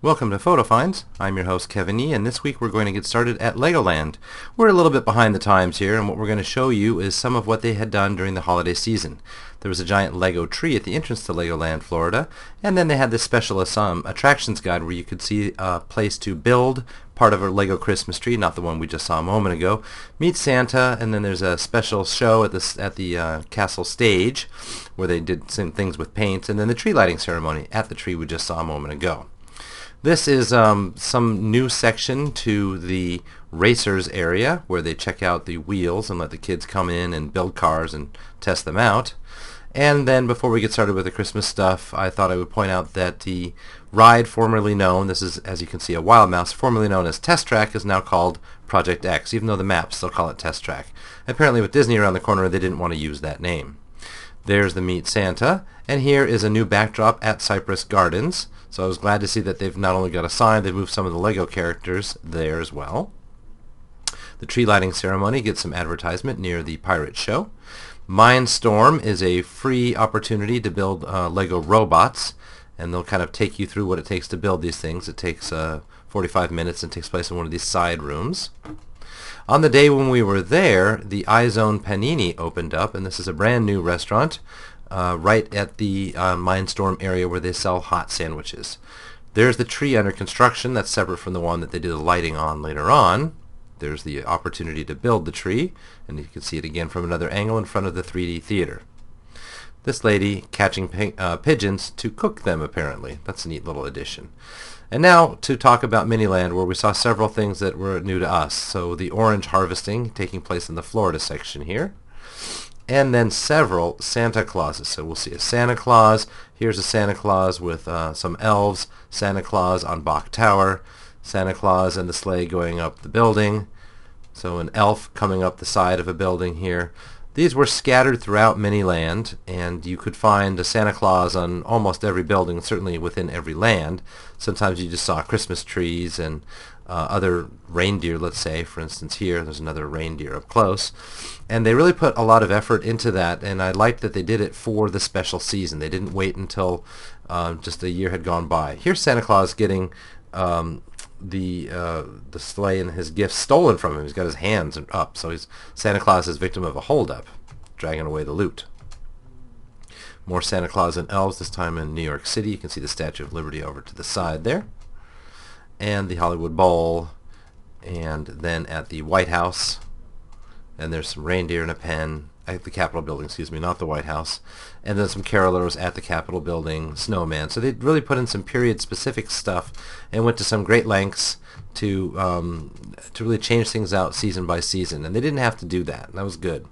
Welcome to Photo Finds. I'm your host Kevin E, and this week we're going to get started at Legoland. We're a little bit behind the times here, and what we're going to show you is some of what they had done during the holiday season. There was a giant Lego tree at the entrance to Legoland, Florida, and then they had this special attractions guide where you could see a place to build part of a Lego Christmas tree, not the one we just saw a moment ago, meet Santa, and then there's a special show at the castle stage where they did some things with paint, and then the tree lighting ceremony at the tree we just saw a moment ago. This is some new section to the racers area where they check out the wheels and let the kids come in and build cars and test them out. And then before we get started with the Christmas stuff, I thought I would point out that the ride formerly known, this is as you can see a wild mouse, formerly known as Test Track, is now called Project X, even though the maps still call it Test Track. Apparently with Disney around the corner they didn't want to use that name. There's the Meet Santa, and here is a new backdrop at Cypress Gardens. So I was glad to see that they've not only got a sign, they've moved some of the Lego characters there as well. The tree lighting ceremony gets some advertisement near the pirate show. Mindstorm is a free opportunity to build Lego robots, and they'll kind of take you through what it takes to build these things. It takes 45 minutes and takes place in one of these side rooms. On the day when we were there, the Izone Panini opened up, and this is a brand new restaurant right at the Mindstorm area where they sell hot sandwiches. There's the tree under construction. That's separate from the one that they do the lighting on later on. There's the opportunity to build the tree, and you can see it again from another angle in front of the 3D theater. This lady catching pigeons to cook them, apparently. That's a neat little addition. And now to talk about Miniland, where we saw several things that were new to us. So the orange harvesting taking place in the Florida section here. And then several Santa Clauses. So we'll see a Santa Claus. Here's a Santa Claus with some elves. Santa Claus on Bach Tower. Santa Claus and the sleigh going up the building. So an elf coming up the side of a building here. These were scattered throughout Miniland, and you could find a Santa Claus on almost every building, certainly within every land. Sometimes you just saw Christmas trees and other reindeer, let's say. For instance, here, there's another reindeer up close. And they really put a lot of effort into that, and I liked that they did it for the special season. They didn't wait until just a year had gone by. Here's Santa Claus getting the sleigh and his gifts stolen from him. He's got his hands up, so Santa Claus is victim of a holdup, dragging away the loot. More Santa Claus and elves, this time in New York City. You can see the Statue of Liberty over to the side there, and the Hollywood Bowl, and then at the White House, and there's some reindeer in a pen at the Capitol building, excuse me, not the White House, and then some carolers at the Capitol building, snowman. So they really put in some period-specific stuff and went to some great lengths to really change things out season by season, and they didn't have to do that. That was good.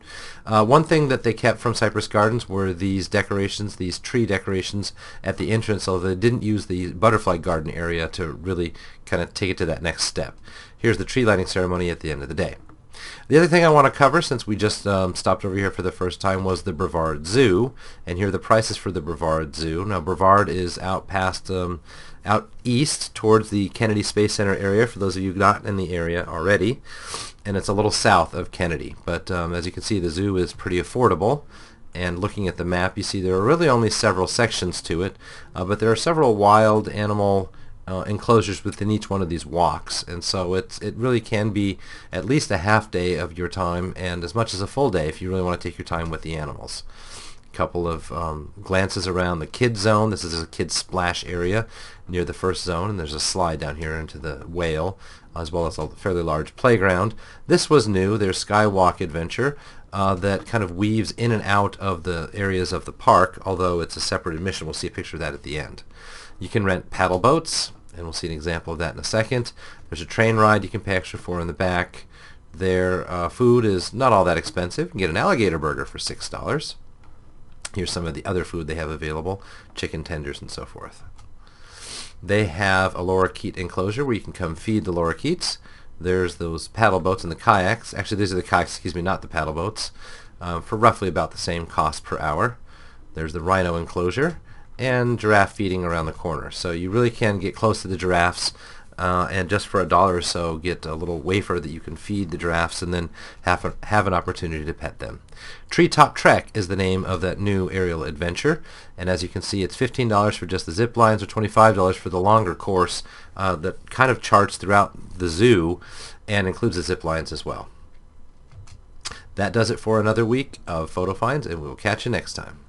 One thing that they kept from Cypress Gardens were these decorations, these tree decorations at the entrance, although they didn't use the butterfly garden area to really kind of take it to that next step. Here's the tree lighting ceremony at the end of the day. The other thing I want to cover, since we just stopped over here for the first time, was the Brevard Zoo, and here are the prices for the Brevard Zoo. Now, Brevard is out past, out east towards the Kennedy Space Center area, for those of you not in the area already, and it's a little south of Kennedy. But as you can see, the zoo is pretty affordable, and looking at the map, you see there are really only several sections to it, but there are several wild animal enclosures within each one of these walks, and so it really can be at least a half day of your time, and as much as a full day if you really want to take your time with the animals. A couple of glances around the kids zone. This is a kids splash area near the first zone, and there's a slide down here into the whale, as well as a fairly large playground. This was new. There's Skywalk Adventure that kind of weaves in and out of the areas of the park, although it's a separate admission. We'll see a picture of that at the end. You can rent paddle boats, and we'll see an example of that in a second. There's a train ride you can pay extra for in the back. Their food is not all that expensive. You can get an alligator burger for $6. Here's some of the other food they have available, chicken tenders and so forth. They have a lorikeet enclosure where you can come feed the lorikeets. There's those paddle boats and the kayaks. Actually, these are the kayaks, excuse me, not the paddle boats, for roughly about the same cost per hour. There's the rhino enclosure, and giraffe feeding around the corner. So you really can get close to the giraffes and just for $1 or so get a little wafer that you can feed the giraffes and then have an opportunity to pet them. Treetop Trek is the name of that new aerial adventure, and as you can see, it's $15 for just the zip lines or $25 for the longer course that kind of charts throughout the zoo and includes the zip lines as well. That does it for another week of Photo Finds, and we'll catch you next time.